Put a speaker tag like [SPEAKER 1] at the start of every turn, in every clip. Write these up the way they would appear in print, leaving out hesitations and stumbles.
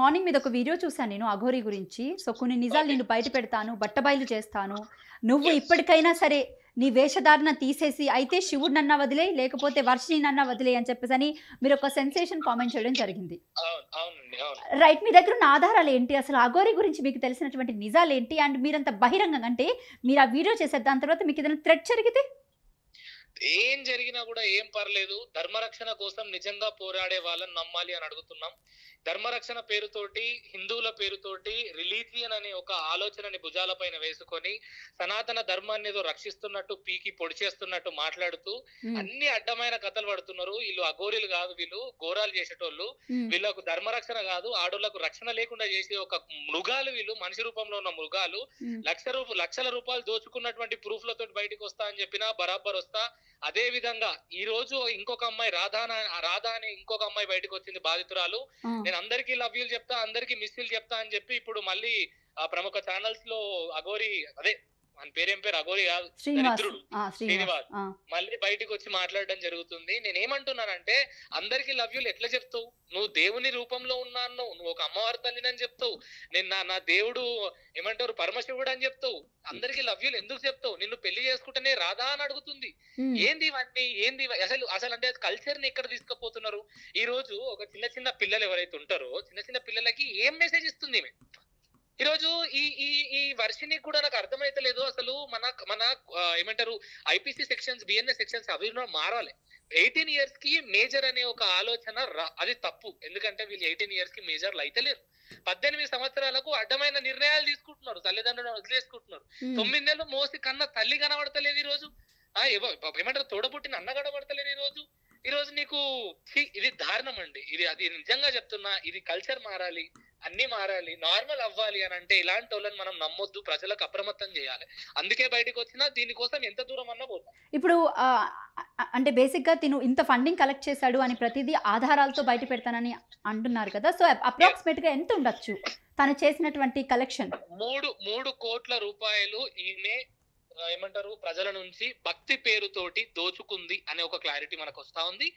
[SPEAKER 1] Morning మీద ఒక video చూసాను నేను అఘోరి గురించి. సో కొన్ని నిజాలు నేను బయట పెడతాను, బట్టబయలు చేస్తాను. నువ్వు ఇప్పటికైనా సరే నీ వేషధారణ తీసేసి అయితే శివుడినన్నా వదిలేయి, లేకపోతే వర్షినినన్నా వదిలేయి అని చెప్పేసి మీరు ఒక సెన్సేషన్ కామెంట్ చేయడం జరిగింది. రైట్, మీ దగ్గర ఉన్న ఆధారాలు ఏంటి? అసలు అఘోరి గురించి మీకు తెలిసినటువంటి నిజాలు ఏంటి? అండ్ మీరంత బహిరంగంగా అంటే మీరు ఆ వీడియో చేశారు, దాని తర్వాత మీకు ఏదైనా థ్రెట్ జరిగితే?
[SPEAKER 2] ఏం జరిగినా కూడా ఏం పర్లేదు, ధర్మరక్షణ కోసం నిజంగా పోరాడే వాళ్ళని నమ్మాలి అని అడుగుతున్నాం. ధర్మరక్షణ పేరుతోటి, హిందువుల పేరుతోటి రిలీజియన్ అనే ఒక ఆలోచనని భుజాల పైన వేసుకొని సనాతన ధర్మాన్ని ఏదో రక్షిస్తున్నట్టు పీకి పొడి చేస్తున్నట్టు మాట్లాడుతూ అన్ని అడ్డమైన కథలు పడుతున్నారు. వీళ్ళు అఘోరీలు కాదు, వీళ్ళు ఘోరాలు చేసేటోళ్ళు. వీళ్ళకు ధర్మరక్షణ కాదు, ఆడోళ్లకు రక్షణ లేకుండా చేసే ఒక మృగాలు వీళ్ళు, మనిషి రూపంలో ఉన్న మృగాలు. లక్షల రూపాయలు దోచుకున్నటువంటి ప్రూఫ్లతో బయటకు వస్తా అని చెప్పినా బరాబర్ వస్తా. అదే విధంగా ఈ రోజు ఇంకొక అమ్మాయి రాధా అనే ఇంకొక అమ్మాయి బయటకు వచ్చింది, బాధితురాలు. నేను అందరికీ లవ్ యూలు చెప్తా, అందరికీ మిస్ యూలు చెప్తా అని చెప్పి ఇప్పుడు మళ్ళీ ప్రముఖ ఛానల్స్ లో అఘోరి, అదే మన పేరేం పేరు, అఘోరి కాదు, దరిద్రుడు శ్రీనివాస్, మళ్ళీ బయటకు వచ్చి మాట్లాడడం జరుగుతుంది. నేనేమంటున్నానంటే అందరికి లవ్ యూలు ఎట్లా చెప్తావు? నువ్వు దేవుని రూపంలో ఉన్నాను, నువ్వు ఒక అమ్మవారి తల్లిని అని చెప్తావు, నేను నా దేవుడు ఏమంటారు పరమశివుడు అని చెప్తావు, అందరికి లవ్ యూలు ఎందుకు చెప్తావు? నిన్ను పెళ్లి చేసుకుంటేనే రాదా అని అడుగుతుంది. ఏంది ఇవన్నీ? ఏంది అసలు అంటే కల్చర్ ని ఎక్కడ తీసుకుపోతున్నారు? ఈ రోజు ఒక చిన్న పిల్లలు ఎవరైతే ఉంటారో చిన్న పిల్లలకి ఏం మెసేజ్ ఇస్తుంది ఈమె? ఈ రోజు ఈ వర్షిని కూడా నాకు అర్థమైతలేదు. అసలు మన ఏమంటారు ఐపీసీ సెక్షన్స్, బిఎన్ఎస్ సెక్షన్స్ అవి మారాలి. 18 years కి మేజర్ అనే ఒక ఆలోచన అది తప్పు. ఎందుకంటే వీళ్ళు 18 years కి మేజర్లు అయితే లేరు. 18 సంవత్సరాలకు అడ్డమైన నిర్ణయాలు తీసుకుంటున్నారు, తల్లిదండ్రులను వదిలేసుకుంటున్నారు. 9 నెలలు మోసి కన్నా తల్లి కనబడతలేదు ఈ రోజు. ఏమంటారు తోడబుట్టిన అన్న కనబడతలేదు ఈ రోజు నీకు. ఇది దారుణం అండి. అది నిజంగా చెప్తున్నా, ఇది కల్చర్ మారాలి, అన్ని మారాలి, నార్మల్ అవ్వాలి అని అంటే ఇలాంటి వాళ్ళని మనం నమ్మొద్దు, ప్రజలకు అప్రమత్తం చేయాలి. అందుకే బయటకు వచ్చినా దీనికోసం ఎంత దూరం అన్నా పోతాం.
[SPEAKER 1] ఇప్పుడు అంటే బేసిక్ గా తిను ఇంత ఫండింగ్ కలెక్ట్ చేశాడు అని ప్రతిదీ ఆధారాలతో బయట పెడతానని అంటున్నారు కదా. సో అప్రాక్సిమేట్ గా ఎంత ఉండొచ్చు తను చేసినటువంటి కలెక్షన్?
[SPEAKER 2] 3 కోట్ల రూపాయలు ఈమె ఏమంటారు ప్రజల నుంచి భక్తి పేరుతోటి దోచుకుంది అనే ఒక క్లారిటీ మనకు వస్తా ఉంది.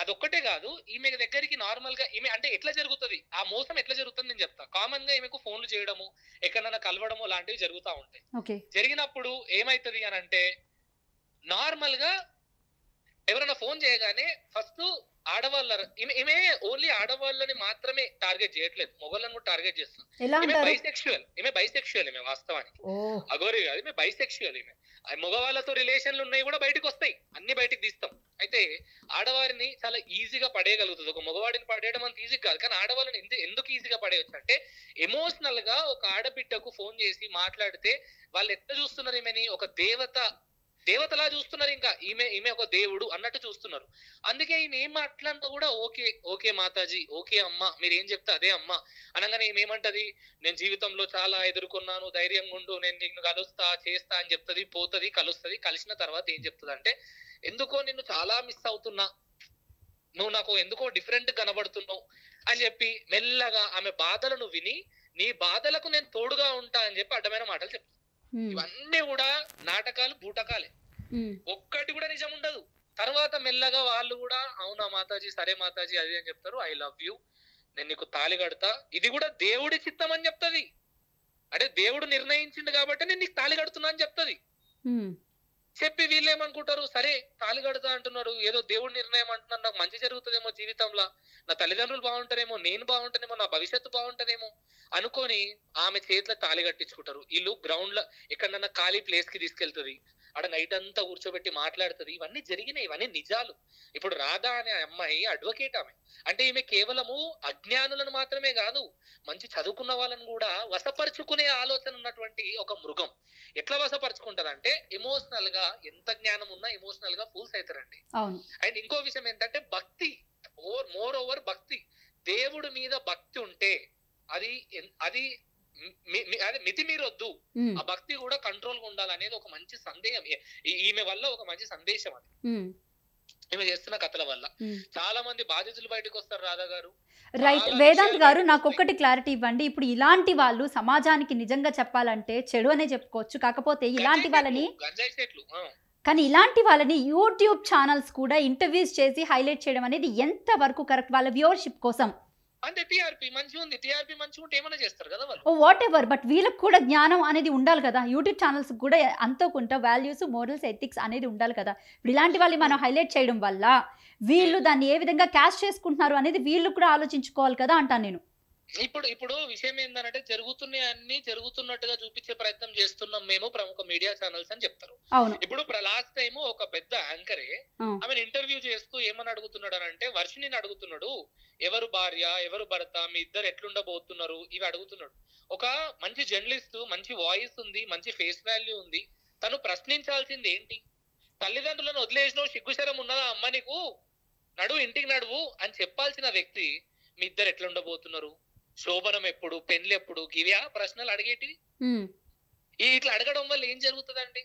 [SPEAKER 2] అదొక్కటే కాదు, ఈమె దగ్గరికి నార్మల్ గా ఈమె అంటే ఎట్లా జరుగుతుంది, ఆ మోసం ఎట్లా జరుగుతుంది నేను చెప్తా. కామన్ గా ఈమెకు ఫోన్లు చేయడము, ఎక్కడైనా కలవడము లాంటివి జరుగుతూ ఉంటాయి. జరిగినప్పుడు ఏమైతుంది అని అంటే నార్మల్ గా ఎవరైనా ఫోన్ చేయగానే ఫస్ట్ ఆడవాళ్ళ ఈమె ఓన్లీ ఆడవాళ్ళని మాత్రమే టార్గెట్ చేయట్లేదు, మొగోళ్ళని కూడా టార్గెట్ చేస్తుంది. ఈమె బైసెక్షువల్ ఈమె వాస్తవానికి. అఘోరి కాదు, ఈమె బైసెక్షువల్. ఈమె మగవాళ్ళతో రిలేషన్లు ఉన్నాయి కూడా బయటకు వస్తాయి, అన్ని బయటకు తీస్తాం. అయితే ఆడవారిని చాలా ఈజీగా పడేయగలుగుతుంది. ఒక మగవాడిని పడేయడం అంత ఈజీ కాదు, కానీ ఆడవాళ్ళని ఎందుకు ఈజీగా పడేయచ్చు అంటే ఎమోషనల్ గా ఒక ఆడబిడ్డకు ఫోన్ చేసి మాట్లాడితే వాళ్ళు ఎట్లా చూస్తున్నారు, ఈమెని ఒక దేవతలా చూస్తున్నారు. ఇంకా ఈమె ఒక దేవుడు అన్నట్టు చూస్తున్నారు. అందుకే ఈమె ఏం మాట్లాడినా కూడా ఓకే మాతాజీ, ఓకే అమ్మ, మీరు ఏం చెప్తే అదే అమ్మ అనగానే ఏమంటది, నేను జీవితంలో చాలా ఎదుర్కొన్నాను, ధైర్యంగా ఉండు, నేను నిన్ను కలుస్తా చేస్తా అని చెప్తుంది. పోతుంది, కలుస్తుంది. కలిసిన తర్వాత ఏం చెప్తుంది అంటే ఎందుకో నిన్ను చాలా మిస్ అవుతున్నా, నువ్వు నాకు ఎందుకో డిఫరెంట్ కనబడుతున్నావు అని చెప్పి మెల్లగా ఆమె బాధలను విని నీ బాధలకు నేను తోడుగా ఉంటా అని చెప్పి అడ్డమైన మాటలు చెప్తాను. ఇవన్నీ కూడా నాటకాలు, బూటకాలే, ఒక్కటి కూడా నిజం ఉండదు. తర్వాత మెల్లగా వాళ్ళు కూడా అవునా మాతాజీ, సరే మాతాజీ అది అని చెప్తారు. ఐ లవ్ యూ, నేను నీకు తాళి కడతా, ఇది కూడా దేవుడి చిత్తం అని చెప్తుంది. అంటే దేవుడు నిర్ణయించిండు కాబట్టి నేను నీకు తాళి కడుతున్నా అని చెప్తుంది. చెప్పి వీళ్ళు ఏమనుకుంటారు, సరే తాళి కడతా అంటున్నాడు, ఏదో దేవుడి నిర్ణయం అంటున్నాడు, నాకు మంచి జరుగుతుందేమో జీవితంలో, నా తల్లిదండ్రులు బాగుంటారేమో, నేను బాగుంటానేమో, నా భవిష్యత్తు బాగుంటదేమో అనుకొని ఆమె చేతిలో తాళి కట్టించుకుంటారు. వీళ్ళు గ్రౌండ్ లో ఎక్కడన్నా ఖాళీ ప్లేస్ కి తీసుకెళ్తుంది, ఆడ నైట్ అంతా కూర్చోబెట్టి మాట్లాడుతుంది. ఇవన్నీ జరిగినాయి, ఇవన్నీ నిజాలు. ఇప్పుడు రాధా అనే అమ్మాయి అడ్వకేట్. ఆమె అంటే ఈమె కేవలము అజ్ఞానులను మాత్రమే కాదు, మంచి చదువుకున్న వాళ్ళని కూడా వశపరుచుకునే ఆలోచన ఉన్నటువంటి ఒక మృగం. ఎట్లా వశపరుచుకుంటది అంటే ఎమోషనల్ గా, ఎంత జ్ఞానం ఉన్నా ఎమోషనల్ గా ఫూల్స్ అవుతారండి. అండ్ ఇంకో విషయం ఏంటంటే భక్తి, మోర్ ఓవర్ భక్తి, దేవుడి మీద భక్తి ఉంటే అది మితి మీరొద్దు, ఆ భక్తి కూడా కంట్రోల్ గా ఉండాలనేది ఒక మంచి సందేహం. ఈమె వల్ల ఒక మంచి సందేశం అది, ఈమె చేస్తున్న కథల వల్ల. చాలా మంది బాధితులు బయటకు వస్తారు. రాధా గారు,
[SPEAKER 1] రైట్. వేదాంత్ గారు, నాకు ఒక్కటి క్లారిటీ ఇవ్వండి. ఇప్పుడు ఇలాంటి వాళ్ళు సమాజానికి నిజంగా చెప్పాలంటే చెడు అనే చెప్పుకోవచ్చు. కాకపోతే ఇలాంటి వాళ్ళని కానీ ఇలాంటి వాళ్ళని యూట్యూబ్ ఛానల్స్ కూడా ఇంటర్వ్యూస్ చేసి హైలైట్ చేయడం అనేది ఎంత వరకు కరెక్ట్ వాళ్ళ వ్యూవర్షిప్ కోసం?
[SPEAKER 2] అంతే. టీఆర్పీ మంచిగా ఉంది, టీఆర్పీ మంచిగా ఉంటే ఏమైనా చేస్తారు కదా వాళ్ళు.
[SPEAKER 1] ఓ వాట్ ఎవర్, బట్ వీళ్ళకి కూడా జ్ఞానం అనేది ఉండాలి కదా. యూట్యూబ్ ఛానల్స్ కూడా అంతో కొంత వాల్యూస్, మోరల్స్, ఎథిక్స్ అనేది ఉండాలి కదా. ఇప్పుడు ఇలాంటి వాళ్ళు మనం హైలైట్ చేయడం వల్ల వీళ్ళు దాన్ని ఏ విధంగా క్యాష్ చేసుకుంటున్నారు అనేది వీళ్ళు కూడా ఆలోచించుకోవాలి కదా అంటాను నేను.
[SPEAKER 2] ఇప్పుడు ఇప్పుడు విషయం ఏంటంటే జరుగుతున్నాయి అన్ని జరుగుతున్నట్టుగా చూపించే ప్రయత్నం చేస్తున్నాం మేము ప్రముఖ మీడియా ఛానల్స్ అని చెప్తారు.
[SPEAKER 1] అవును.
[SPEAKER 2] ఇప్పుడు లాస్ట్ టైం ఒక పెద్ద యాంకరే
[SPEAKER 1] ఆ.
[SPEAKER 2] ఆమెను ఇంటర్వ్యూ చేస్తూ ఏమని అడుగుతున్నాడు అంటే, వర్షిణిని అడుగుతున్నాడు, ఎవరు భార్య ఎవరు భర్త, మీ ఇద్దరు ఎట్లుండబోతున్నారు, ఇవి అడుగుతున్నాడు. ఒక మంచి జర్నలిస్ట్, మంచి వాయిస్ ఉంది, మంచి ఫేస్ వాల్యూ ఉంది, తను ప్రశ్నించాల్సింది ఏంటి? తల్లిదండ్రులను వదిలేసినావు, సిగ్గుశరం ఉన్నదా అమ్మ నీకు, నడువు ఇంటికి నడువు అని చెప్పాల్సిన వ్యక్తి మీ ఇద్దరు ఎట్లుండబోతున్నారు, శోభనం ఎప్పుడు, పెళ్లి ఎప్పుడు, గివ్యా ప్రశ్నలు అడిగేటివి.
[SPEAKER 1] ఉమ్.
[SPEAKER 2] ఇట్లా అడగడం వల్ల ఏం జరుగుతుందండి?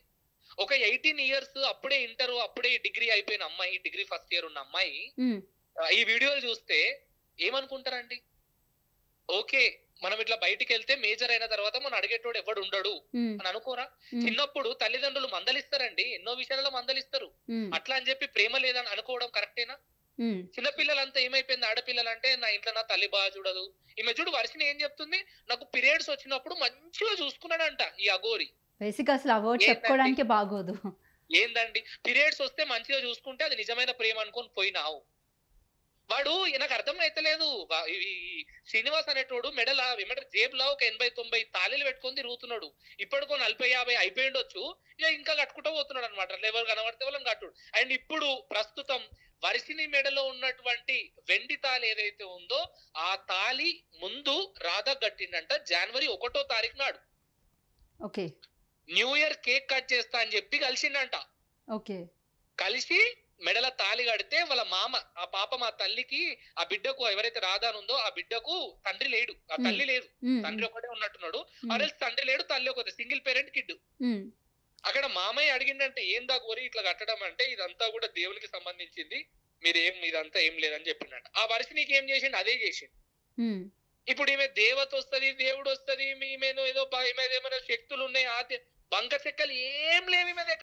[SPEAKER 2] ఒక 18 years అప్పుడే ఇంటర్, అప్పుడే డిగ్రీ అయిపోయిన అమ్మాయి, డిగ్రీ ఫస్ట్ ఇయర్ ఉన్న అమ్మాయి
[SPEAKER 1] ఉమ్.
[SPEAKER 2] ఈ వీడియోలు చూస్తే ఏమనుకుంటారండి? ఓకే, మనం ఇట్లా బయటికి వెళ్తే మేజర్ అయిన తర్వాత మనం అడిగేటోడు ఎవడు ఉండడు
[SPEAKER 1] ఉమ్.
[SPEAKER 2] అని అనుకోరా?
[SPEAKER 1] ఉమ్.
[SPEAKER 2] చిన్నప్పుడు తల్లిదండ్రులు మందలిస్తారండి, ఎన్నో విషయాలలో మందలిస్తారు.
[SPEAKER 1] ఉమ్.
[SPEAKER 2] అట్లా అని చెప్పి ప్రేమ లేదని అనుకోవడం కరెక్టేనా?
[SPEAKER 1] ఉమ్.
[SPEAKER 2] చిన్నపిల్లలంతా ఏమైపోయింది, ఆడపిల్లలు అంటే నా ఇంట్లో నా తల్లి బాగా చూడదు. ఈమె చూడు వర్షిని ఏం చెప్తుంది, నాకు పీరియడ్స్ వచ్చినప్పుడు మంచిగా చూసుకున్నాడంట ఈ అఘోరి.
[SPEAKER 1] బేసిక్ అసలు ఆ వర్డ్
[SPEAKER 2] ఏంటండి?
[SPEAKER 1] చెప్పుకోవడానికి బాగోదు.
[SPEAKER 2] ఏందండి, పీరియడ్స్ వస్తే మంచిగా చూసుకుంటే అది నిజమైన ప్రేమ అనుకొని పోయినావు. వాడు నాకు అర్థం అయితలేదు. ఈ శ్రీనివాస్ అనేటోడు మెడల ఏమంటారు జేబులా ఒక 80-90 తాళీలు పెట్టుకొని తిరుగుతున్నాడు. ఇప్పటికో 40-50 అయిపోయిండొచ్చు, ఇక ఇంకా కట్టుకుంటూ పోతున్నాడు అనమాట. ఎవరు కనబడితే వాళ్ళని కట్టుడు. అండ్ ఇప్పుడు ప్రస్తుతం వర్షిని మెడలో ఉన్నటువంటి వెండి తాళి ఏదైతే ఉందో ఆ తాళి ముందు రాధా కట్టిందంట January 1వ తారీఖు నాడు.
[SPEAKER 1] Okay.
[SPEAKER 2] New year cake cut చేస్తా అని చెప్పి కలిసిండంట.
[SPEAKER 1] ఓకే.
[SPEAKER 2] కలిసి మెడల తాళి కడితే వాళ్ళ మామ, ఆ పాప మా తల్లికి, ఆ బిడ్డకు ఎవరైతే రాధా ఉందో ఆ బిడ్డకు తండ్రి లేడు, ఆ తల్లి లేదు,
[SPEAKER 1] ఉమ్.
[SPEAKER 2] తండ్రి ఒకటే ఉన్నట్టున్నాడు.
[SPEAKER 1] ఉమ్.
[SPEAKER 2] అరే తండ్రి లేడు, తల్లి ఒకటే, సింగిల్ పేరెంట్ కిడ్.
[SPEAKER 1] ఉమ్.
[SPEAKER 2] అక్కడ మామయ్య అడిగిందంటే ఏందా గోరి ఇట్లా కట్టడం అంటే, ఇదంతా కూడా దేవునికి సంబంధించింది, ఇదంతా ఏం లేదని చెప్పిందంట. ఆ వర్షి నీకు ఏం చేసిండు, అదే చేసిండు.
[SPEAKER 1] ఉమ్.
[SPEAKER 2] ఇప్పుడు ఈమె దేవత వస్తది, దేవుడు వస్తది, ఈమెను ఏదో ఏమైనా శక్తులు ఉన్నాయి, బంక చెక్కలు ఏం లేవు ఈమె దగ్గర.